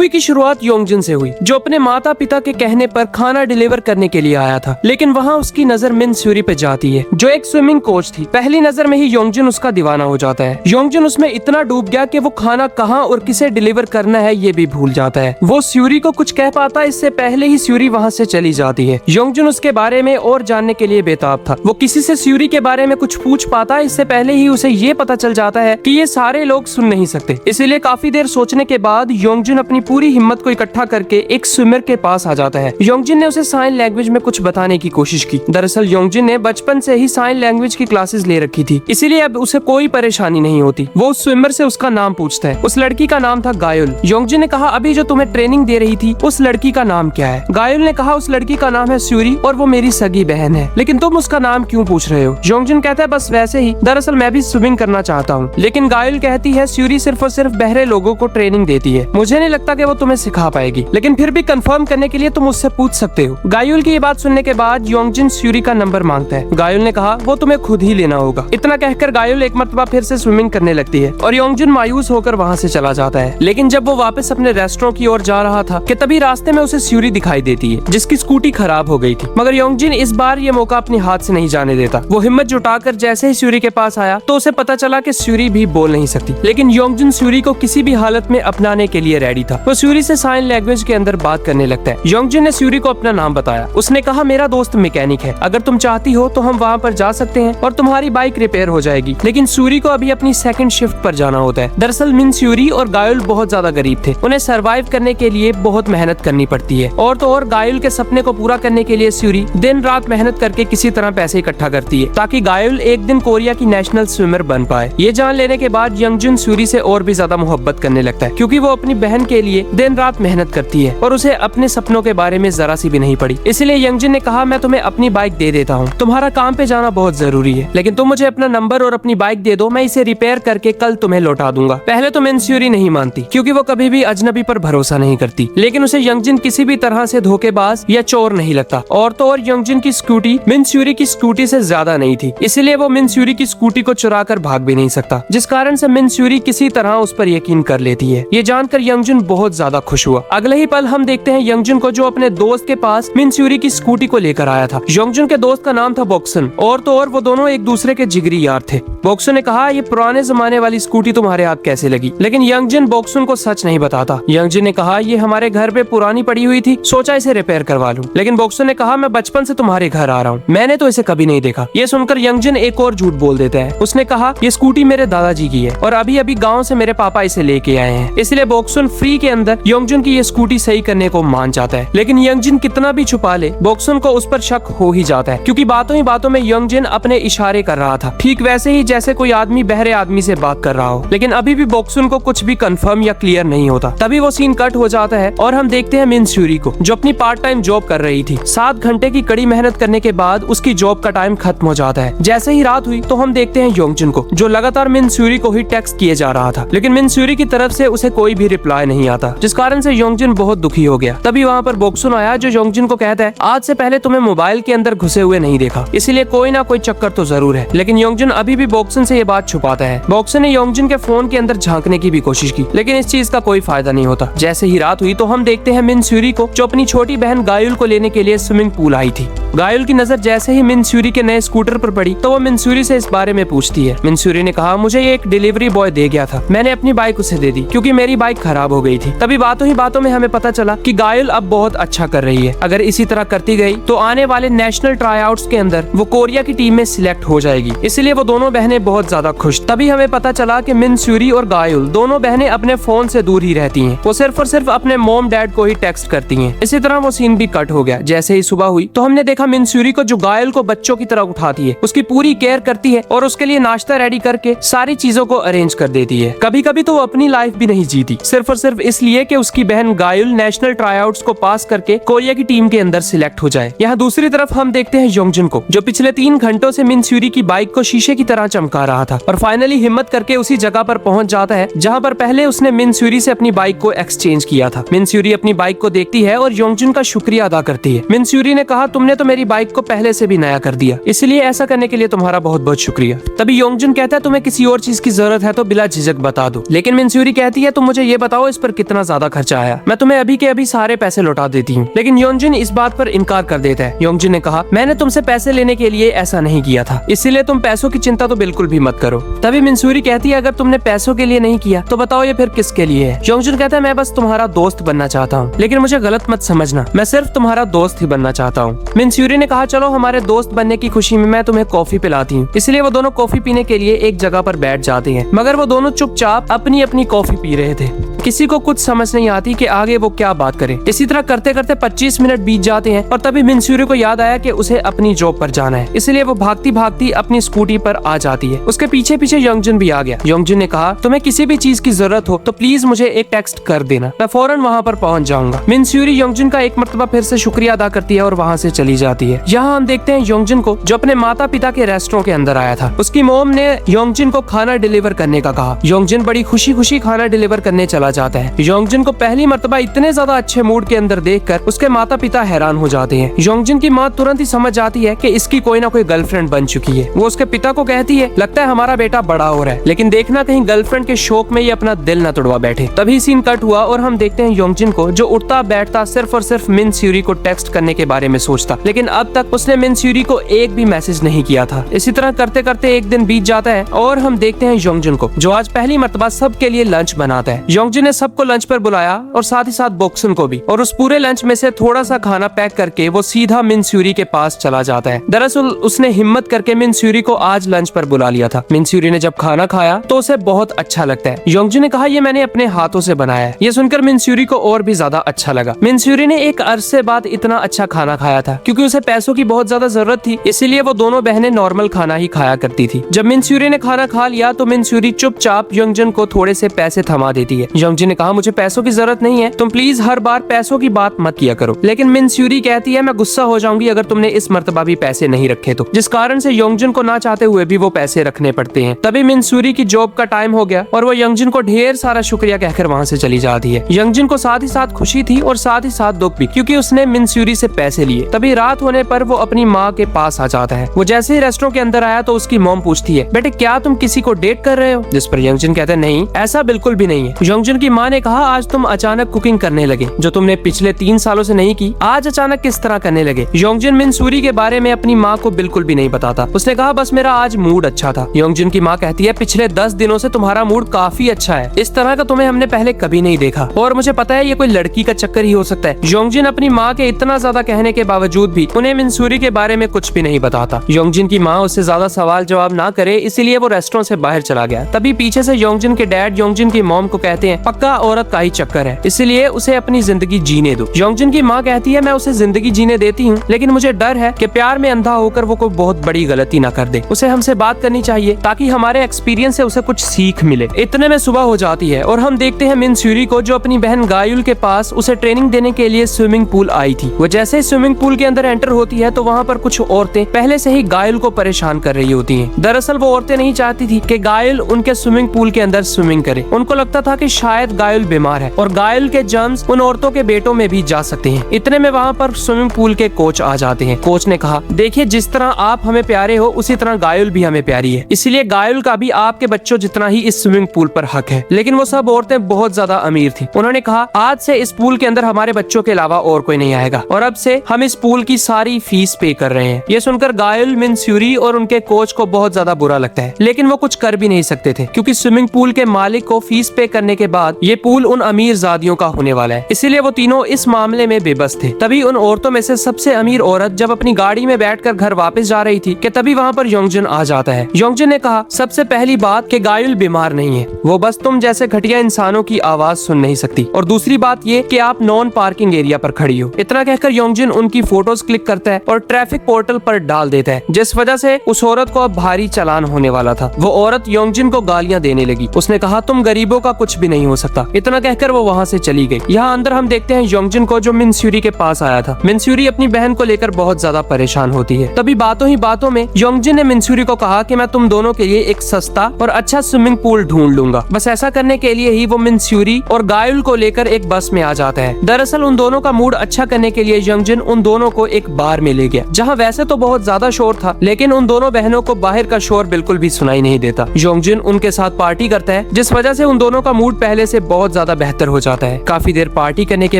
Movie की शुरुआत योंगजिन से हुई, जो अपने माता पिता के कहने पर खाना डिलीवर करने के लिए आया था, लेकिन वहाँ उसकी नजर मिन स्यूरी पे जाती है, जो एक स्विमिंग कोच थी। पहली नजर में ही योंगजिन उसका दीवाना हो जाता है। योंगजिन उसमें इतना डूब गया कि वो खाना कहाँ और किसे डिलीवर करना है ये भी भूल जाता है। वो स्यूरी को कुछ कह पाता इससे पहले ही स्यूरी वहाँ से चली जाती है। योंगजिन उसके बारे में और जानने के लिए बेताब था। वो किसी से स्यूरी के बारे में कुछ पूछ पाता इससे पहले ही उसे ये पता चल जाता है कि ये सारे लोग सुन नहीं सकते। इसीलिए काफी देर सोचने के बाद योंगजिन अपनी पूरी हिम्मत को इकट्ठा करके एक स्विमर के पास आ जाता है। योंगजिन ने उसे साइन लैंग्वेज में कुछ बताने की कोशिश की। दरअसल योंगजिन ने बचपन से ही साइन लैंग्वेज की क्लासेस ले रखी थी, इसीलिए अब उसे कोई परेशानी नहीं होती। वो उस स्विमर से उसका नाम पूछता है। उस लड़की का नाम था गायुल। योंगजिन ने कहा, अभी जो तुम्हें ट्रेनिंग दे रही थी उस लड़की का नाम क्या है? गायुल ने कहा, उस लड़की का नाम है स्यूरी और वो मेरी सगी बहन है, लेकिन तुम उसका नाम क्यों पूछ रहे हो? योंगजिन कहता है, बस वैसे ही, दरअसल मैं भी स्विमिंग करना चाहता हूँ। लेकिन गायुल कहती है, स्यूरी सिर्फ और सिर्फ बहरे लोगों को ट्रेनिंग देती है, मुझे नहीं लगता कि वो तुम्हें सिखा पाएगी, लेकिन फिर भी कंफर्म करने के लिए तुम उससे पूछ सकते हो। गायुल की ये बात सुनने के बाद योंगजिन स्यूरी का नंबर मांगता है। गायुल ने कहा, वो तुम्हें खुद ही लेना होगा। इतना कहकर गायुल एक मर्तबा फिर से स्विमिंग करने लगती है और योंगजिन मायूस होकर वहाँ से चला जाता है। लेकिन जब वो वापस अपने रेस्टोरेंट की ओर जा रहा था कि तभी रास्ते में उसे स्यूरी दिखाई देती है, जिसकी स्कूटी खराब हो गई थी। मगर योंगजिन इस बार ये मौका अपने हाथ से नहीं जाने देता। वो हिम्मत जुटाकर जैसे ही स्यूरी के पास आया तो उसे पता चला कि स्यूरी भी बोल नहीं सकती, लेकिन योंगजिन स्यूरी को किसी भी हालत में अपनाने के लिए रेडी था। वो स्यूरी से साइन लैंग्वेज के अंदर बात करने लगता है। योंगजिन ने स्यूरी को अपना नाम बताया। उसने कहा, मेरा दोस्त मैकेनिक है, अगर तुम चाहती हो तो हम वहाँ पर जा सकते हैं और तुम्हारी बाइक रिपेयर हो जाएगी। लेकिन स्यूरी को अभी अपनी सेकंड शिफ्ट पर जाना होता है। दरअसल मिन स्यूरी और गायुल बहुत ज्यादा गरीब थे। उन्हें सरवाइव करने के लिए बहुत मेहनत करनी पड़ती है। और तो और गायुल के सपने को पूरा करने के लिए स्यूरी दिन रात मेहनत करके किसी तरह पैसे इकट्ठा करती है ताकि गायुल एक दिन कोरिया की नेशनल स्विमर बन पाए। ये जान लेने के बाद योंगजिन स्यूरी से और भी ज्यादा मोहब्बत करने लगता है, क्योंकि वो अपनी बहन के लिए दिन रात मेहनत करती है और उसे अपने सपनों के बारे में जरा सी भी नहीं पड़ी। इसलिए योंगजिन ने कहा, मैं तुम्हें अपनी बाइक दे देता हूँ, तुम्हारा काम पे जाना बहुत जरूरी है, लेकिन तुम मुझे अपना नंबर और अपनी बाइक दे दो, मैं इसे रिपेयर करके कल तुम्हें लौटा दूंगा। पहले तो मिन स्यूरी नहीं मानती, क्योंकि वो कभी भी अजनबी पर भरोसा नहीं करती, लेकिन उसे योंगजिन किसी भी तरह से धोखेबाज या चोर नहीं लगता। और तो और योंगजिन की स्कूटी मिन स्यूरी की स्कूटी से ज्यादा नहीं थी, इसलिए वो मिन स्यूरी की स्कूटी को चुरा कर भाग भी नहीं सकता, जिस कारण से मिन स्यूरी किसी तरह उस पर यकीन कर लेती है। ये जानकर योंगजिन बहुत ज्यादा खुश हुआ। अगले ही पल हम देखते हैं योंगजिन को, जो अपने दोस्त के पास मिन स्यूरी की स्कूटी को लेकर आया था। योंगजिन के दोस्त का नाम था बॉक्सन, और तो और वो दोनों एक दूसरे के जिगरी यार थे। बॉक्सन ने कहा, ये पुराने जमाने वाली स्कूटी तुम्हारे हाथ कैसे लगी? लेकिन योंगजिन बॉक्सन को सच नहीं बताता। योंगजिन ने कहा, ये हमारे घर पे पुरानी पड़ी हुई थी, सोचा इसे रिपेयर करवा लूं। लेकिन बॉक्सन ने कहा, मैं बचपन से तुम्हारे घर आ रहा हूँ, मैंने तो इसे कभी नहीं देखा। ये सुनकर योंगजिन एक और झूठ बोल देता है। उसने कहा, ये स्कूटी मेरे दादाजी की है और अभी अभी गाँव से मेरे पापा इसे लेके आए हैं। इसलिए बॉक्सन फ्री के अंदर योंगजिन की ये स्कूटी सही करने को मान जाता है। लेकिन योंगजिन कितना भी छुपा ले, बॉक्सन को उस पर शक हो ही जाता है, क्योंकि बातों ही बातों में योंगजिन अपने इशारे कर रहा था, ठीक वैसे ही जैसे कोई आदमी बहरे आदमी से बात कर रहा हो। लेकिन अभी भी बॉक्सन को कुछ भी कंफर्म या क्लियर नहीं होता। तभी वो सीन कट हो जाता है और हम देखते हैं मिन स्यूरी को, जो अपनी पार्ट टाइम जॉब कर रही थी। 7 घंटे की कड़ी मेहनत करने के बाद उसकी जॉब का टाइम खत्म हो जाता है। जैसे ही रात हुई तो हम देखते हैं योंगजिन को, जो लगातार मिन स्यूरी को ही टेक्स्ट किए जा रहा था, लेकिन मिन स्यूरी की तरफ से उसे कोई भी रिप्लाई नहीं आता, जिस कारण से योंगजिन बहुत दुखी हो गया। तभी वहाँ पर बॉक्सन आया, जो योंगजिन को कहता है, आज से पहले तुम्हें मोबाइल के अंदर घुसे हुए नहीं देखा, इसलिए कोई ना कोई चक्कर तो जरूर है। लेकिन योंगजिन अभी भी बॉक्सन से ये बात छुपाता है। बॉक्सन ने योंगजिन के फोन के अंदर झांकने की भी कोशिश की, लेकिन इस चीज का कोई फायदा नहीं होता। जैसे ही रात हुई तो हम देखते हैं मिन स्यूरी को, जो अपनी छोटी बहन गायुल को लेने के लिए स्विमिंग पूल आई थी। गायुल की नजर जैसे ही मिन स्यूरी के नए स्कूटर पर पड़ी तो वो मिन स्यूरी से इस बारे में पूछती है। मिन स्यूरी ने कहा, मुझे ये एक डिलीवरी बॉय दे गया था, मैंने अपनी बाइक उसे दे दी क्योंकि मेरी बाइक खराब हो गई थी। तभी बातों ही बातों में हमें पता चला कि गायुल अब बहुत अच्छा कर रही है। अगर इसी तरह करती गई तो आने वाले नेशनल ट्राईआउट्स के अंदर वो कोरिया की टीम में सिलेक्ट हो जाएगी। इसलिए वो दोनों बहनें बहुत ज्यादा खुश। तभी हमें पता चला कि मिन स्यूरी और गायुल दोनों बहनें अपने फोन से दूर ही रहती हैं। वो सिर्फ और सिर्फ अपने मॉम डैड को ही टेक्स्ट करती हैं। इसी तरह वो सीन भी कट हो गया। जैसे ही सुबह हुई तो हमने देखा मिन स्यूरी को, जो गायुल को बच्चों की तरह उठाती है, उसकी पूरी केयर करती है और उसके लिए नाश्ता रेडी करके सारी चीजों को अरेंज कर देती है। कभी कभी तो वो अपनी लाइफ भी नहीं जीती, सिर्फ और सिर्फ इसलिए कि उसकी बहन गायुल नेशनल ट्राईआउट्स को पास करके कोरिया की टीम के अंदर सिलेक्ट हो जाए। यहाँ दूसरी तरफ हम देखते हैं योंगजिन को, जो पिछले 3 घंटों से मिन स्यूरी की बाइक को शीशे की तरह चमका रहा था और फाइनली हिम्मत करके उसी जगह पर पहुंच जाता है जहाँ पर पहले उसने मिन स्यूरी से अपनी बाइक को एक्सचेंज किया था। मिन स्यूरी अपनी बाइक को देखती है और योंगजिन का शुक्रिया अदा करती है। मिन स्यूरी ने कहा, तुमने तो मेरी बाइक को पहले से भी नया कर दिया, इसलिए ऐसा करने के लिए तुम्हारा बहुत बहुत शुक्रिया। तभी योंगजिन कहता है, तुम्हें किसी और चीज की जरूरत है तो बिला झिझक बता दो। लेकिन मिन स्यूरी कहती है, तुम मुझे ये बताओ इस पर कितना इतना ज्यादा खर्चा आया, मैं तुम्हें अभी के अभी सारे पैसे लौटा देती हूँ। लेकिन योंजिन इस बात पर इनकार कर देता है। योंजिन ने कहा, मैंने तुमसे पैसे लेने के लिए ऐसा नहीं किया था, इसीलिए तुम पैसों की चिंता तो बिल्कुल भी मत करो। तभी मिनसूरी कहती है, अगर तुमने पैसों के लिए नहीं किया तो बताओ ये फिर किसके लिए है। योंजिन कहता है, मैं बस तुम्हारा दोस्त बनना चाहता हूँ, लेकिन मुझे गलत मत समझना, मैं सिर्फ तुम्हारा दोस्त ही बनना चाहता हूँ। मिनसूरी ने कहा, चलो हमारे दोस्त बनने की खुशी में मैं तुम्हें कॉफी पिलाती हूँ। इसलिए वो दोनों कॉफी पीने के लिए एक जगह पर बैठ जाते हैं, मगर वो दोनों चुपचाप अपनी अपनी कॉफी पी रहे थे। किसी को कुछ समझ नहीं आती कि आगे वो क्या बात करे। इसी तरह करते करते 25 मिनट बीत जाते हैं और तभी मिनसूरी को याद आया कि उसे अपनी जॉब पर जाना है, इसलिए वो भागती भागती अपनी स्कूटी पर आ जाती है। उसके पीछे पीछे योंजिन भी आ गया। योंजिन ने कहा, तुम्हें किसी भी चीज की जरूरत हो तो प्लीज मुझे एक टेक्स्ट कर देना, मैं फौरन वहाँ पर पहुँच जाऊंगा। मिनसूरी योंजिन का एक मरतबा फिर से शुक्रिया अदा करती है और वहाँ से चली जाती है। यहाँ हम देखते हैं योंजिन को, जो अपने माता पिता के रेस्टोरेंट के अंदर आया था। उसकी मोम ने योंजिन को खाना डिलीवर करने का कहा। योंजिन बड़ी खुशी खुशी खाना डिलीवर करने चला जाता है। योंजिन को पहली मर्तबा इतने ज्यादा अच्छे मूड के अंदर देखकर उसके माता पिता हैरान हो जाते हैं। योंजिन की माँ तुरंत ही समझ जाती है कि इसकी कोई ना कोई गर्लफ्रेंड बन चुकी है। वो उसके पिता को कहती है, लगता है हमारा बेटा बड़ा हो रहा है, लेकिन देखना कहीं गर्लफ्रेंड के शौक में ये अपना दिल न तोड़वा बैठे। तभी सीन कट हुआ और हम देखते हैं योंजिन को, जो उठता बैठता सिर्फ और सिर्फ मिनसूरी को टेक्स्ट करने के बारे में सोचता, लेकिन अब तक उसने मिनसूरी को एक भी मैसेज नहीं किया था। इसी तरह करते करते एक दिन बीत जाता है और हम देखते हैं योंजिन को, जो आज पहली मर्तबा सबके लिए लंच बनाता है। योंजिन ने सबको लंच पर बुलाया और साथ ही साथ बॉक्सन को भी, और उस पूरे लंच में से थोड़ा सा खाना पैक करके वो सीधा मिनसूरी के पास चला जाता है। दरअसल उसने हिम्मत करके मिनसूरी को आज लंच पर बुला लिया था। मिनसूरी ने जब खाना खाया तो उसे बहुत अच्छा लगता है। योंजिन ने कहा, ये मैंने अपने हाथों से बनाया है। ये सुनकर मिनसूरी को और भी ज्यादा अच्छा लगा। मिनसूरी ने एक अरसे बाद इतना अच्छा खाना खाया था, क्योंकि उसे पैसों की बहुत ज्यादा जरूरत थी, इसीलिए वो दोनों बहनें नॉर्मल खाना ही खाया करती थी। जब मिनसूरी ने खाना खा लिया तो मिनसूरी चुपचाप योंजिन को थोड़े से पैसे थमा देती है। योंजिन ने कहा, मुझे पैसों की जरूरत नहीं है, तुम प्लीज हर बार पैसों की बात मत किया करो। लेकिन मिनसूरी कहती है, मैं गुस्सा हो जाऊंगी अगर तुमने इस मर्तबा भी पैसे नहीं रखे तो, जिस कारण से योंजिन को ना चाहते हुए भी वो पैसे रखने पड़ते हैं। तभी मिनसूरी की जॉब का टाइम हो गया और वो योंजिन को ढेर सारा शुक्रिया कहकर वहाँ से चली जाती है। योंजिन को साथ ही साथ खुशी थी और साथ ही साथ दुख भी, क्योंकि उसने मिनसूरी से पैसे लिए। तभी रात होने पर वो अपनी माँ के पास आ जाता है। वो जैसे ही रेस्टोरेंट के अंदर आया तो उसकी मॉम पूछती है, बेटे क्या तुम किसी को डेट कर रहे हो? जिस पर योंजिन कहता है, नहीं ऐसा बिल्कुल भी नहीं है। योंजिन की माँ ने कहा, आज तुम अचानक कुकिंग करने लगे, जो तुमने पिछले 3 सालों से नहीं की, आज अचानक किस तरह करने लगे? योंजिन मिनसूरी के बारे में अपनी माँ को बिल्कुल भी नहीं बताता। उसने कहा, बस मेरा आज मूड अच्छा था। योंजिन की माँ कहती है, पिछले 10 दिनों से तुम्हारा मूड काफी अच्छा है, इस तरह का तुम्हें हमने पहले कभी नहीं देखा, और मुझे पता है ये कोई लड़की का चक्कर ही हो सकता है। योंजिन अपनी माँ के इतना ज्यादा कहने के बावजूद भी उन्हें मिनसूरी के बारे में कुछ भी नहीं बताता। योंजिन की माँ उससे ज्यादा सवाल जवाब ना करे, इसीलिए वो रेस्टोरेंट से बाहर चला गया। तभी पीछे से योंजिन के डैड योंजिन की मॉम को कहते हैं, पक्का औरत का ही चक्कर है, इसलिए उसे अपनी जिंदगी जीने दो। योंजिन की माँ कहती है, मैं उसे जिंदगी जीने देती हूँ, लेकिन मुझे डर है कि प्यार में अंधा होकर वो कोई बहुत बड़ी गलती ना कर दे। उसे हमसे बात करनी चाहिए ताकि हमारे एक्सपीरियंस से उसे कुछ सीख मिले। इतने में सुबह हो जाती है और हम देखते हैं मिनसूरी को, जो अपनी बहन गायुल के पास उसे ट्रेनिंग देने के लिए स्विमिंग पूल आई थी। वो जैसे ही स्विमिंग पूल के अंदर एंटर होती है तो वहाँ पर कुछ औरतें पहले से ही गायुल को परेशान कर रही होती हैं। दरअसल वो औरतें नहीं चाहती थी कि गायुल उनके स्विमिंग पूल के अंदर स्विमिंग करे। उनको लगता था कि शायद गायुल बीमार है और गायुल के जर्म्स उन औरतों के बेटों में भी जा सकते हैं। इतने में वहाँ पर स्विमिंग पूल के कोच आ जाते हैं। कोच ने कहा, देखिए जिस तरह आप हमें प्यारे हो उसी तरह गायुल भी हमें प्यारी है, इसलिए गायुल का भी आपके बच्चों जितना ही इस स्विमिंग पूल पर हक है। लेकिन वो सब औरतें बहुत ज्यादा अमीर थी। उन्होंने कहा, आज से इस पूल के अंदर हमारे बच्चों के अलावा और कोई नहीं आएगा और अब से हम इस पूल की सारी फीस पे कर रहे हैं। ये सुनकर गायुल, मिनसूरी और उनके कोच को बहुत ज्यादा बुरा लगता है, लेकिन वो कुछ कर भी नहीं सकते थे, क्योंकि स्विमिंग पूल के मालिक को फीस पे करने के बाद ये पूल उन अमीर जादियों का होने वाला है, इसीलिए वो तीनों इस मामले में बेबस थे। तभी उन औरतों में से सबसे अमीर औरत जब अपनी गाड़ी में बैठकर घर वापस जा रही थी कि तभी वहाँ पर योंजिन आ जाता है। योंजिन ने कहा, सबसे पहली बात कि गायुल बीमार नहीं है, वो बस तुम जैसे घटिया इंसानों की आवाज सुन नहीं सकती, और दूसरी बात ये कि आप नॉन पार्किंग एरिया पर खड़ी हो। इतना कहकर योंजिन उनकी फोटोज क्लिक करता है और ट्रैफिक पोर्टल पर डाल देता है, जिस वजह से उस औरत को अब भारी चालान होने वाला था। वो औरत योंजिन को गालियां देने लगी। उसने कहा, तुम गरीबों का कुछ भी नहीं हो सकता। इतना कहकर वो वहाँ से चली गई। यहाँ अंदर हम देखते हैं योंजिन को, जो मिनसूरी के पास आया था। मिनसूरी अपनी बहन को लेकर बहुत ज्यादा परेशान होती है। तभी बातों ही बातों में योंजिन ने मिनसूरी को कहा कि मैं तुम दोनों के लिए एक सस्ता और अच्छा स्विमिंग पूल ढूंढ लूंगा। बस ऐसा करने के लिए ही वो मिनसूरी और गायुल को लेकर एक बस में आ जाता है। दरअसल उन दोनों का मूड अच्छा करने के लिए योंजिन उन दोनों को एक बार में ले गया, जहाँ वैसे तो बहुत ज्यादा शोर था, लेकिन उन दोनों बहनों को बाहर का शोर बिल्कुल भी सुनाई नहीं देता। योंजिन उनके साथ पार्टी करता है, जिस वजह से उन दोनों का मूड पहले पहले से बहुत ज्यादा बेहतर हो जाता है। काफी देर पार्टी करने के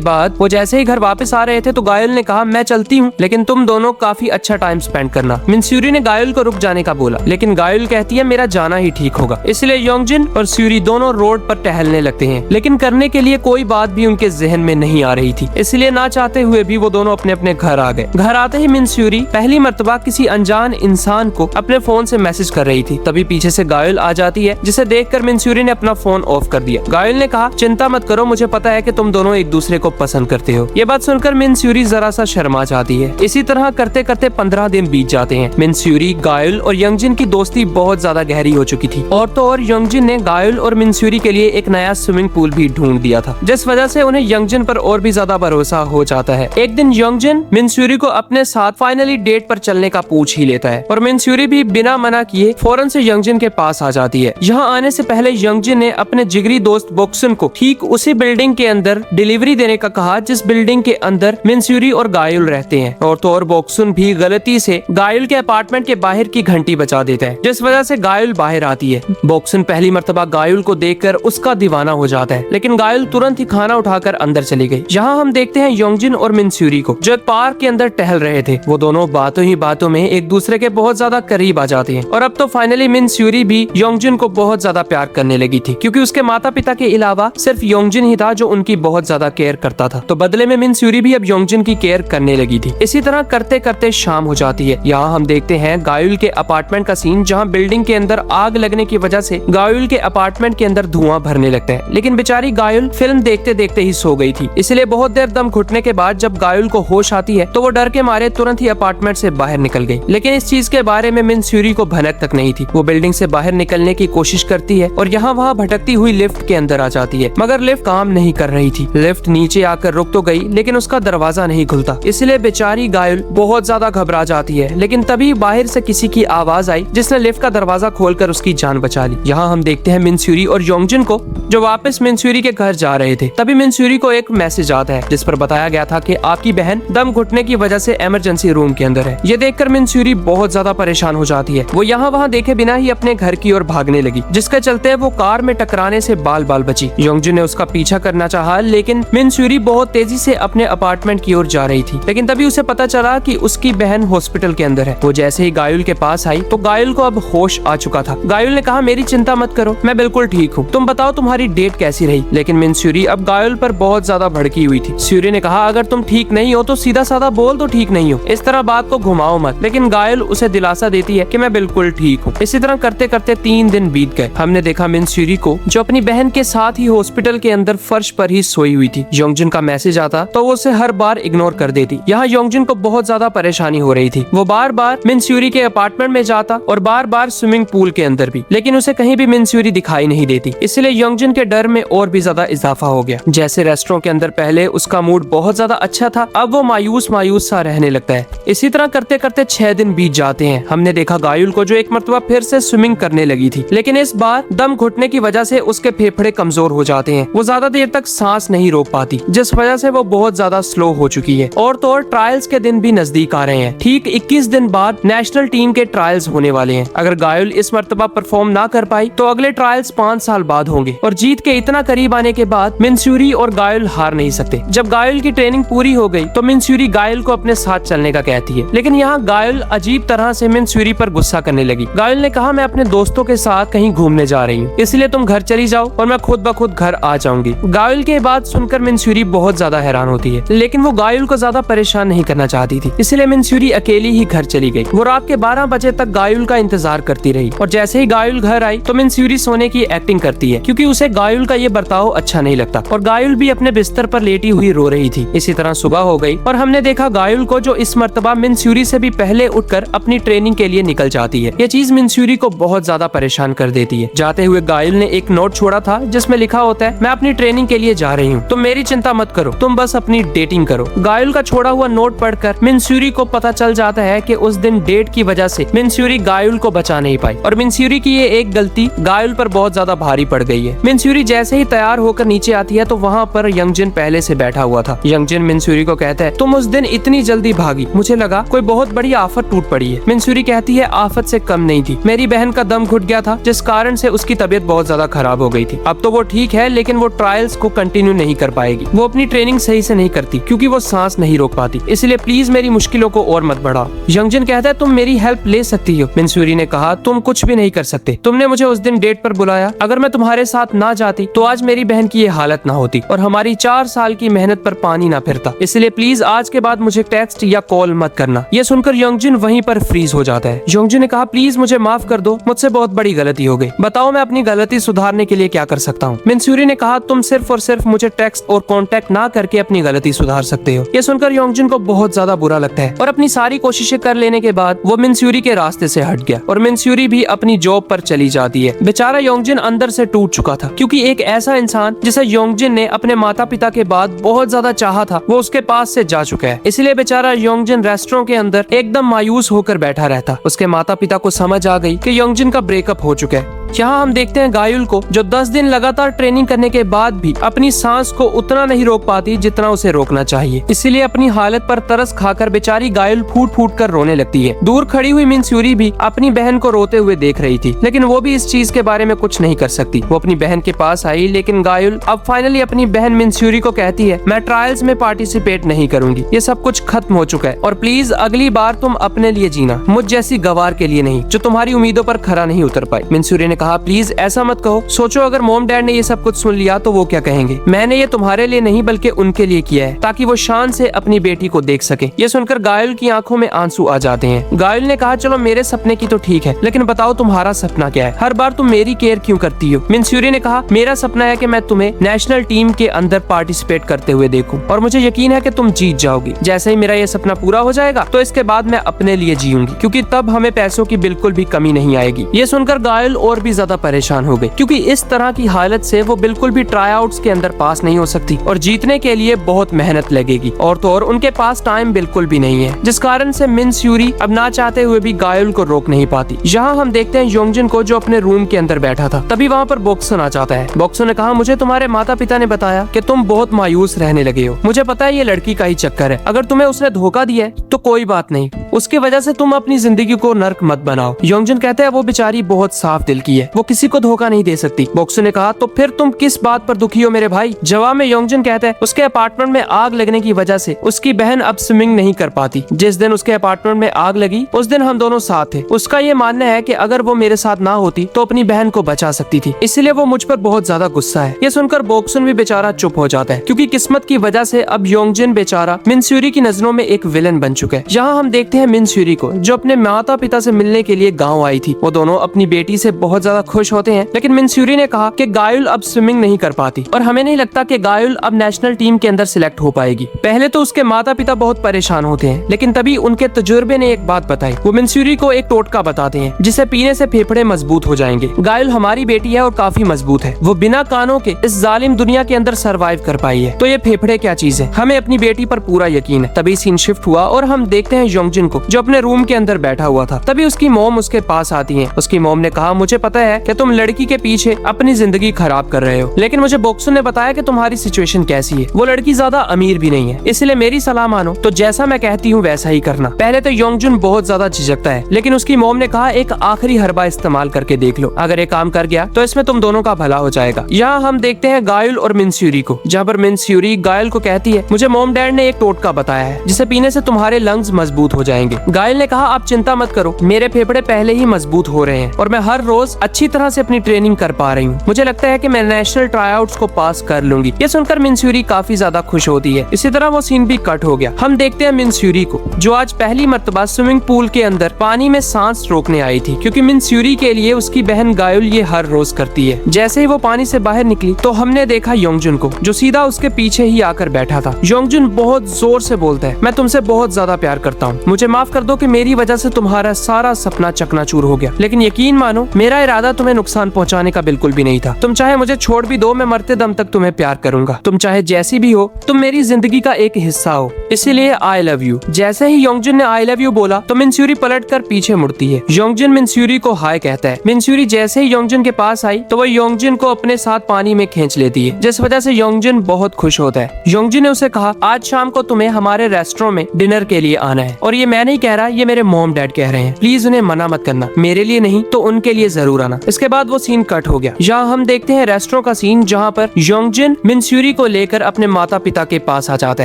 बाद वो जैसे ही घर वापस आ रहे थे तो गायल ने कहा मैं चलती हूँ, लेकिन तुम दोनों काफी अच्छा टाइम स्पेंड करना। मिनस्यूरी ने गायल को रुक जाने का बोला, लेकिन गायल कहती है मेरा जाना ही ठीक होगा। इसलिए योंगजिन और स्यूरी दोनों रोड पर टहलने लगते हैं, लेकिन करने के लिए कोई बात भी उनके जहन में नहीं आ रही थी, इसलिए ना चाहते हुए भी वो दोनों अपने अपने घर आ गए। घर आते ही मिनस्यूरी पहली मर्तबा किसी अनजान इंसान को अपने फोन से मैसेज कर रही थी। तभी पीछे से गायल आ जाती है, जिसे देखकर मिनस्यूरी ने अपना फोन ऑफ कर दिया। गायल ने कहा चिंता मत करो, मुझे पता है कि तुम दोनों एक दूसरे को पसंद करते हो। ये बात सुनकर मिनस्यूरी जरा सा शर्मा जाती है। इसी तरह करते करते 15 दिन बीत जाते हैं। मिनस्यूरी, गायल और योंगजिन की दोस्ती बहुत ज्यादा गहरी हो चुकी थी। और तो और योंगजिन ने गायल और मिनस्यूरी के लिए एक नया स्विमिंग पूल भी ढूंढ दिया था, जिस वजह से उन्हें योंगजिन पर और भी ज्यादा भरोसा हो जाता है। एक दिन योंगजिन मिनस्यूरी को अपने साथ फाइनली डेट पर चलने का पूछ ही लेता है और मिनस्यूरी भी बिना मना किए फौरन से योंगजिन के पास आ जाती है। यहाँ आने से पहले योंगजिन ने अपने जिगरी दोस्त बोक्सुन को ठीक उसी बिल्डिंग के अंदर डिलीवरी देने का कहा जिस बिल्डिंग के अंदर मिनस्यूरी और गायल रहते हैं। और तो और बोक्सुन भी गलती से गायल के अपार्टमेंट के बाहर की घंटी बजा देता है, जिस वजह से गायल बाहर आती है। बोक्सुन पहली मर्तबा गायल को देखकर उसका दीवाना हो जाता है, लेकिन गायल तुरंत ही खाना उठाकर अंदर चली गई। यहाँ हम देखते हैं योंगजिन और मिनस्यूरी को, जो एक पार्क के अंदर टहल रहे थे। वो दोनों बातों ही बातों में एक दूसरे के बहुत ज्यादा करीब आ जाते हैं। और अब तो फाइनली मिनस्यूरी भी योंगजिन को बहुत ज्यादा प्यार करने लगी थी, क्योंकि उसके माता पिता के अलावा सिर्फ योंगजिन ही था जो उनकी बहुत ज्यादा केयर करता था। तो बदले में मिनस्यूरी भी अब योंगजिन की केयर करने लगी थी। इसी तरह करते करते शाम हो जाती है। यहाँ हम देखते हैं गायल के अपार्टमेंट का सीन, जहाँ बिल्डिंग के अंदर आग लगने की वजह से गायल के अपार्टमेंट के अंदर धुआं भरने लगता है। लेकिन बेचारी गायल फिल्म देखते देखते ही सो गई थी, इसलिए बहुत देर दम घुटने के बाद जब गायल को होश आती है तो वो डर के मारे तुरंत ही अपार्टमेंट से बाहर निकल गई। लेकिन इस चीज के बारे में मिनस्यूरी को भनक तक नहीं थी। वो बिल्डिंग से बाहर निकलने की कोशिश करती है और यहाँ वहाँ भटकती हुई लिफ्ट के अंदर आ जाती है, मगर लिफ्ट काम नहीं कर रही थी। लिफ्ट नीचे आकर रुक तो गई, लेकिन उसका दरवाजा नहीं खुलता, इसलिए बेचारी गायल बहुत ज्यादा घबरा जाती है। लेकिन तभी बाहर से किसी की आवाज आई, जिसने लिफ्ट का दरवाजा खोलकर उसकी जान बचा ली। यहाँ हम देखते हैं मिनस्यूरी और योंगजिन को, जो वापस मिनस्यूरी के घर जा रहे थे। तभी मिनस्यूरी को एक मैसेज आता है, जिस पर बताया गया था कि आपकी बहन दम घुटने की वजह से इमरजेंसी रूम के अंदर है। ये देखकर मिनस्यूरी बहुत ज्यादा परेशान हो जाती है। वो यहाँ वहाँ देखे बिना ही अपने घर की ओर भागने लगी, जिसके चलते वो कार में टकराने से बाल बाल बची। योंगजिन ने उसका पीछा करना चाहा, लेकिन मिनस्यूरी बहुत तेजी से अपने अपार्टमेंट की ओर जा रही थी। लेकिन तभी उसे पता चला कि उसकी बहन हॉस्पिटल के अंदर है। वो जैसे ही गायल के पास आई तो गायल को अब होश आ चुका था। गायल ने कहा मेरी चिंता मत करो, मैं बिल्कुल ठीक हूँ, तुम बताओ तुम्हारी डेट कैसी रही। लेकिन मिनस्यूरी अब गायल पर बहुत ज्यादा भड़की हुई थी। स्यूरी ने कहा अगर तुम ठीक नहीं हो तो सीधा साधा बोल दो ठीक नहीं हो, इस तरह बात को घुमाओ मत। लेकिन गायल उसे दिलासा देती है कि मैं बिल्कुल ठीक हूँ। इसी तरह करते करते 3 दिन बीत गए। हमने देखा मिनस्यूरी को, जो अपनी बहन के साथ ही हॉस्पिटल के अंदर फर्श पर ही सोई हुई थी। योंगजिन का मैसेज आता तो वो उसे हर बार इग्नोर कर देती। यहाँ योंगजिन को बहुत ज्यादा परेशानी हो रही थी। वो बार बार मिनस्यूरी के अपार्टमेंट में जाता और बार बार स्विमिंग पूल के अंदर भी, लेकिन उसे कहीं भी मिनस्यूरी दिखाई नहीं देती। इसलिए योंगजिन के डर में और भी ज्यादा इजाफा हो गया। जैसे रेस्टोरेंट के अंदर पहले उसका मूड बहुत ज्यादा अच्छा था, अब वो मायूस मायूस सा रहने लगता है। इसी तरह करते करते 6 दिन बीत जाते हैं। हमने देखा गायल को, जो एक मरतबा फिर से स्विमिंग करने लगी थी, लेकिन इस बार दम घुटने की वजह से उसके फेफड़े कमजोर हो जाते हैं। वो ज्यादा देर तक सांस नहीं रोक पाती, जिस वजह से वो बहुत ज्यादा स्लो हो चुकी है। और तो और ट्रायल्स के दिन भी नजदीक आ रहे हैं। ठीक 21 दिन बाद नेशनल टीम के ट्रायल्स होने वाले हैं। अगर गायल इस मरतबा परफॉर्म ना कर पाई तो अगले ट्रायल्स 5 साल बाद होंगे। और जीत के इतना करीब आने के बाद मिनस्यूरी और गायल हार नहीं सकते। जब गायल की ट्रेनिंग पूरी हो गई तो मिनस्यूरी गायल को अपने साथ चलने का कहती है, लेकिन यहाँ गायल अजीब तरह से मिनस्यूरी पर गुस्सा करने लगी। गायल ने कहा मैं अपने दोस्तों के साथ कहीं घूमने जा रही हूँ, इसलिए तुम घर चली जाओ और मैं खुद ब खुद घर आ जाऊंगी। गायल के बात सुनकर मिनस्यूरी बहुत ज्यादा हैरान होती है, लेकिन वो गायल को ज्यादा परेशान नहीं करना चाहती थी, इसलिए मिनस्यूरी अकेली ही घर चली गई। वो रात के 12 बजे तक गायल का इंतजार करती रही और जैसे ही गायल घर आई तो मिनस्यूरी सोने की एक्टिंग करती है, क्योंकि उसे गायल का ये बर्ताव अच्छा नहीं लगता। और गायल भी अपने बिस्तर पर लेटी हुई रो रही थी। इसी तरह सुबह हो गई और हमने देखा गायल को, जो इस मर्तबा मिनस्यूरी से भी पहले उठकर अपनी ट्रेनिंग के लिए निकल जाती है। ये चीज मिनस्यूरी को बहुत ज्यादा परेशान कर देती है। जाते हुए गायल ने एक नोट छोड़ा था जिसमें लिखा होता है मैं अपनी ट्रेनिंग के लिए जा रही हूँ, तुम मेरी चिंता मत करो, तुम बस अपनी डेटिंग करो। गायल का छोड़ा हुआ नोट पढ़कर मिनस्यूरी को पता चल जाता है कि उस दिन डेट की वजह से मिनस्यूरी गायल को बचा नहीं पाई और मिनस्यूरी की ये एक गलती गायल पर बहुत ज्यादा भारी पड़ गई है। मिनस्यूरी जैसे ही तैयार होकर नीचे आती है तो वहाँ पर योंगजिन पहले से बैठा हुआ था। योंगजिन मिनस्यूरी को कहता है तुम उस दिन इतनी जल्दी भागी, मुझे लगा कोई बहुत बड़ी आफत टूट पड़ी है। मिनस्यूरी कहती है आफत से कम नहीं थी, मेरी बहन का दम घुट गया था, जिस कारण से उसकी तबीयत बहुत ज्यादा खराब हो गई थी। अब तो तो वो ठीक है, लेकिन वो ट्रायल्स को कंटिन्यू नहीं कर पाएगी। वो अपनी ट्रेनिंग सही से नहीं करती क्योंकि वो सांस नहीं रोक पाती, इसलिए प्लीज मेरी मुश्किलों को और मत बढ़ाओ। योंगजिन कहता है तुम मेरी हेल्प ले सकती हो। मिनस्यूरी ने कहा तुम कुछ भी नहीं कर सकते। तुमने मुझे उस दिन डेट पर बुलाया, अगर मैं तुम्हारे साथ ना जाती तो आज मेरी बहन की ये हालत ना होती और हमारी 4 साल की मेहनत पर पानी ना फिरता। इसलिए प्लीज आज के बाद मुझे टेक्स्ट या कॉल मत करना। ये सुनकर योंगजिन वहीं पर फ्रीज हो जाता है। योंगजिन ने कहा प्लीज मुझे माफ कर दो, मुझसे बहुत बड़ी गलती हो गई। बताओ मैं अपनी गलती सुधारने के लिए क्या कर सकता हूँ। मिनस्यूरी ने कहा तुम सिर्फ और सिर्फ मुझे टेक्स्ट और कांटेक्ट ना करके अपनी गलती सुधार सकते हो। ये सुनकर योंगजिन को बहुत ज्यादा बुरा लगता है और अपनी सारी कोशिशें कर लेने के बाद वो मिनस्यूरी के रास्ते से हट गया और मिनस्यूरी भी अपनी जॉब पर चली जाती है। बेचारा योंगजिन अंदर से टूट चुका था क्योंकि एक ऐसा इंसान जिसे योंगजिन ने अपने माता पिता के बाद बहुत ज्यादा चाहा था वो उसके पास से जा चुका है। इसलिए बेचारा योंगजिन रेस्टोरेंट के अंदर एकदम मायूस होकर बैठा रहता। उसके माता पिता को समझ आ गई कि योंगजिन का ब्रेकअप हो चुका है। यहाँ हम देखते हैं गायुल को, जो 10 दिन लगातार ट्रेनिंग करने के बाद भी अपनी सांस को उतना नहीं रोक पाती जितना उसे रोकना चाहिए। इसीलिए अपनी हालत पर तरस खाकर बेचारी गायुल फूट फूट कर रोने लगती है। दूर खड़ी हुई मिनस्यूरी भी अपनी बहन को रोते हुए देख रही थी, लेकिन वो भी इस चीज के बारे में कुछ नहीं कर सकती। वो अपनी बहन के पास आई, लेकिन गायुल अब फाइनली अपनी बहन मिनस्यूरी को कहती है मैं ट्रायल्स में पार्टिसिपेट नहीं करूंगी, ये सब कुछ खत्म हो चुका है और प्लीज अगली बार तुम अपने लिए जीना, मुझ जैसी गवार के लिए नहीं जो तुम्हारी उम्मीदों पर खरा नहीं उतर पाई। मिनस्यूरी ने कहा प्लीज ऐसा मत कहो, सोचो अगर मॉम डैड ने ये सब कुछ सुन लिया तो वो क्या कहेंगे। मैंने ये तुम्हारे लिए नहीं बल्कि उनके लिए किया है ताकि वो शान से अपनी बेटी को देख सके। ये सुनकर गायुल की आंखों में आंसू आ जाते हैं। गायुल ने कहा चलो मेरे सपने की तो ठीक है, लेकिन बताओ तुम्हारा सपना क्या है, हर बार तुम मेरी केयर क्यों करती हो। मिनस्यूरी ने कहा मेरा सपना है कि मैं तुम्हें नेशनल टीम के अंदर पार्टिसिपेट करते हुए देखूं और मुझे यकीन है कि तुम जीत जाओगी। जैसे ही मेरा ये सपना पूरा हो जाएगा तो इसके बाद मैं अपने लिए जीऊंगी क्योंकि तब हमें पैसों की बिल्कुल भी कमी नहीं आएगी। ये सुनकर गायुल और भी ज्यादा परेशान हो गई क्योंकि इस तरह की हालत से वो बिल्कुल भी ट्राई आउट्स के अंदर पास नहीं हो सकती और जीतने के लिए बहुत मेहनत लगेगी और तो और उनके पास टाइम बिल्कुल भी नहीं है, जिस कारण से मिनस्यूरी अब ना चाहते हुए भी गायुल को रोक नहीं पाती। यहाँ हम देखते हैं योंगजिन को जो अपने रूम के अंदर बैठा था। तभी वहाँ पर बॉक्सन आ जाता है। बॉक्सन ने कहा मुझे तुम्हारे माता पिता ने बताया कि तुम बहुत मायूस रहने लगे हो। मुझे पता है ये लड़की का ही चक्कर है, अगर तुम्हें उसने धोखा दिया है तो कोई बात नहीं, उसकी वजह से तुम अपनी जिंदगी को नर्क मत बनाओ। योंगजिन कहते हैं वो बेचारी बहुत साफ दिल की है, वो किसी को धोखा नहीं दे सकती। बॉक्सन ने कहा तो फिर तुम किस बात पर दुखी हो मेरे भाई। जवाब में योंगजिन कहता है उसके अपार्टमेंट में आग लगने की वजह से उसकी बहन अब स्विमिंग नहीं कर पाती। जिस दिन उसके अपार्टमेंट में आग लगी उस दिन हम दोनों साथ थे। उसका ये मानना है कि अगर वो मेरे साथ ना होती तो अपनी बहन को बचा सकती थी, इसलिए वो मुझ पर बहुत ज्यादा गुस्सा है। ये सुनकर बॉक्सन भी बेचारा चुप हो जाता है क्योंकि किस्मत की वजह से अब योंगजिन बेचारा मिनस्यूरी की नजरों में एक विलन बन चुका है। यहाँ हम देखते हैं मिनस्यूरी को जो अपने माता पिता से मिलने के लिए गाँव आई थी। वो दोनों अपनी बेटी से बहुत ज्यादा खुश होते हैं, लेकिन मिनस्यूरी ने कहा कि गायुल अब स्विमिंग नहीं कर पाती और हमें नहीं लगता कि गायुल अब नेशनल टीम के अंदर सिलेक्ट हो पाएगी। पहले तो उसके माता पिता बहुत परेशान होते हैं, लेकिन तभी उनके तजुर्बे ने एक बात बताई। वो मिनस्यूरी को एक टोटका बताते हैं जिसे पीने से फेफड़े मजबूत हो जाएंगे। गायुल हमारी बेटी है और काफी मजबूत है, वो बिना कानों के इस जालिम दुनिया के अंदर सरवाइव कर पाई है, तो ये फेफड़े क्या चीज है, हमें अपनी बेटी पर पूरा यकीन है। तभी सीन शिफ्ट हुआ और हम देखते हैं योंगजिन को जो अपने रूम के अंदर बैठा हुआ था। तभी उसकी मॉम उसके पास आती है। उसकी मॉम ने कहा मुझे पता है कि तुम लड़की के पीछे अपनी जिंदगी खराब कर रहे हो, लेकिन मुझे बॉक्सन ने बताया कि तुम्हारी सिचुएशन कैसी है। वो लड़की ज्यादा अमीर भी नहीं है, इसलिए मेरी सलाह मानो तो जैसा मैं कहती हूँ वैसा ही करना। पहले तो योंगजिन बहुत ज्यादा झिझकता है, लेकिन उसकी मॉम ने कहा एक आखिरी हरबा इस्तेमाल करके देख लो, अगर ये काम कर गया तो इसमें तुम दोनों का भला हो जाएगा। यहाँ हम देखते हैं गायुल और मिनस्यूरी को, जहाँ पर मिनस्यूरी गायुल को कहती है मुझे मॉम डैड ने एक टोटका बताया है जिसे पीने से तुम्हारे लंग्स मजबूत हो जाएंगे। गायुल ने कहा आप चिंता मत करो, मेरे फेफड़े पहले ही मजबूत हो रहे हैं और मैं हर रोज अच्छी तरह से अपनी ट्रेनिंग कर पा रही हूँ। मुझे लगता है कि मैं नेशनल ट्राईआउट्स को पास कर लूंगी। ये सुनकर मिनस्यूरी काफी ज्यादा खुश होती है। इसी तरह वो सीन भी कट हो गया। हम देखते हैं मिनस्यूरी को जो आज पहली मर्तबा स्विमिंग पूल के अंदर पानी में सांस रोकने आई थी, क्योंकि मिनस्यूरी के लिए उसकी बहन गायुल ये हर रोज करती है। जैसे ही वो पानी से बाहर निकली तो हमने देखा योंगजिन को जो सीधा उसके पीछे ही आकर बैठा था। योंगजिन बहुत जोर से बोलता है मैं तुमसे बहुत ज्यादा प्यार करता हूँ, मुझे माफ कर दो कि मेरी वजह से तुम्हारा सारा सपना चकनाचूर हो गया, लेकिन यकीन मानो मेरा इरादा तुम्हें नुकसान पहुँचाने का बिल्कुल भी नहीं था। तुम चाहे मुझे छोड़ भी दो, मैं मरते दम तक तुम्हें प्यार करूंगा। तुम चाहे जैसी भी हो, तुम मेरी जिंदगी का एक हिस्सा हो, इसीलिए आई लव यू। जैसे ही योंगजिन ने आई लव यू बोला तो मिनस्यूरी पलटकर पीछे मुड़ती है। योंगजिन मिनस्यूरी को हाय कहता है। मिनस्यूरी जैसे ही योंगजिन के पास आई तो वो योंगजिन को अपने साथ पानी में खींच लेती है, जिस वजह से योंगजिन बहुत खुश होता है। योंगजिन ने उसे कहा आज शाम को तुम्हें हमारे रेस्टोरेंट में डिनर के लिए आना है, और ये मैं नहीं कह रहा, ये मेरे मॉम डैड कह रहे हैं, प्लीज उन्हें मना मत करना, मेरे लिए नहीं तो उनके लिए जरूर आना। इसके बाद वो सीन कट हो गया। यहाँ हम देखते देखते हैं रेस्टोरेंट का सीन, जहाँ पर योंगजिन मिनस्यूरी को लेकर अपने माता पिता के पास आ जाता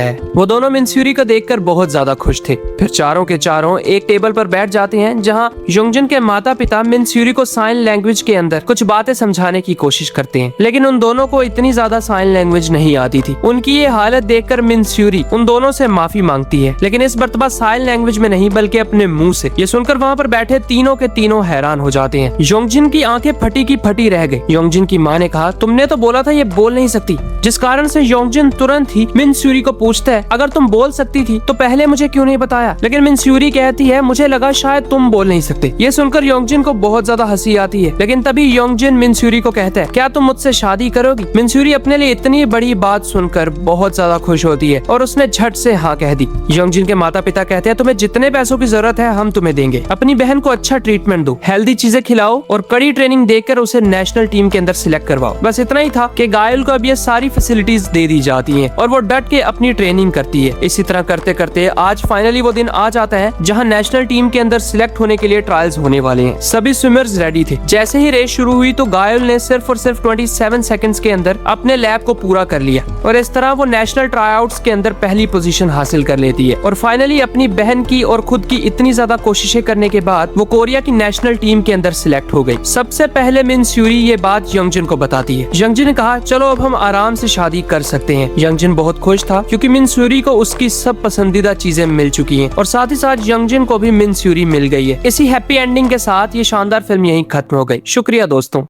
है। वो दोनों मिनस्यूरी को देखकर बहुत ज्यादा खुश थे। फिर चारों के चारों एक टेबल पर बैठ जाते हैं, जहाँ योंगजिन के माता पिता मिनस्यूरी को साइन लैंग्वेज के अंदर कुछ बातें समझाने की कोशिश करते हैं, लेकिन उन दोनों को इतनी ज्यादा साइन लैंग्वेज नहीं आती थी। उनकी ये हालत देखकर मिनस्यूरी उन दोनों से माफी मांगती है, लेकिन इस मर्तबा साइन लैंग्वेज में नहीं बल्कि अपने मुंह से। ये सुनकर वहाँ पर बैठे तीनों के तीनों हैरान हो जाते हैं। योंगजिन की आंखें फटी की फटी रह गई। योंगजिन की माँ ने कहा, तुमने तो बोला था ये बोल नहीं सकती, जिस कारण से योंगजिन तुरंत ही मिनस्यूरी को पूछता है, अगर तुम बोल सकती थी तो पहले मुझे क्यों नहीं बताया? लेकिन मिनस्यूरी कहती है, मुझे लगा शायद तुम बोल नहीं सकते। ये सुनकर योंगजिन को बहुत ज्यादा हंसी आती है, लेकिन तभी योंगजिन मिनस्यूरी को कहता है, क्या तुम मुझसे शादी करोगी? मिनस्यूरी अपने लिए इतनी बड़ी बात सुनकर बहुत ज्यादा खुश होती है और उसने झट से हाँ कह दी। योंगजिन के माता पिता कहते हैं, तुम्हें जितने पैसों की जरूरत है हम तुम्हें देंगे। अपनी बहन को अच्छा ट्रीटमेंट दो, हेल्दी चीजें खिलाओ और कड़ी ट्रेनिंग देकर उसे नेशनल टीम के अंदर सिलेक्ट करवाओ। बस इतना ही था कि गायल को अब ये सारी फैसिलिटीज दे दी जाती हैं और वो डट के अपनी ट्रेनिंग करती है। इसी तरह करते करते आज फाइनली वो दिन आ जाता है जहां नेशनल टीम के अंदर सिलेक्ट होने के लिए ट्रायल्स होने वाले हैं। सभी स्विमर्स रेडी थे। जैसे ही रेस शुरू हुई तो गायल ने सिर्फ और सिर्फ 27 सेकंड्स के अंदर अपने लैप को पूरा कर लिया और इस तरह वो नेशनल ट्राईआउट्स के अंदर पहली पोजीशन हासिल कर लेती है। और फाइनली अपनी बहन की और खुद की इतनी ज्यादा कोशिशें करने के बाद वो कोरिया की नेशनल टीम के अंदर सिलेक्ट हो गई। सबसे पहले मिनस्यूरी ये बात योंगजिन को बताती है। योंगजिन ने कहा, चलो अब हम आराम से शादी कर सकते हैं। योंगजिन बहुत खुश था क्योंकि मिनस्यूरी को उसकी सब पसंदीदा चीजें मिल चुकी हैं और साथ ही साथ योंगजिन को भी मिनस्यूरी मिल गई है। इसी हैप्पी एंडिंग के साथ ये शानदार फिल्म यहीं खत्म हो गई। शुक्रिया दोस्तों।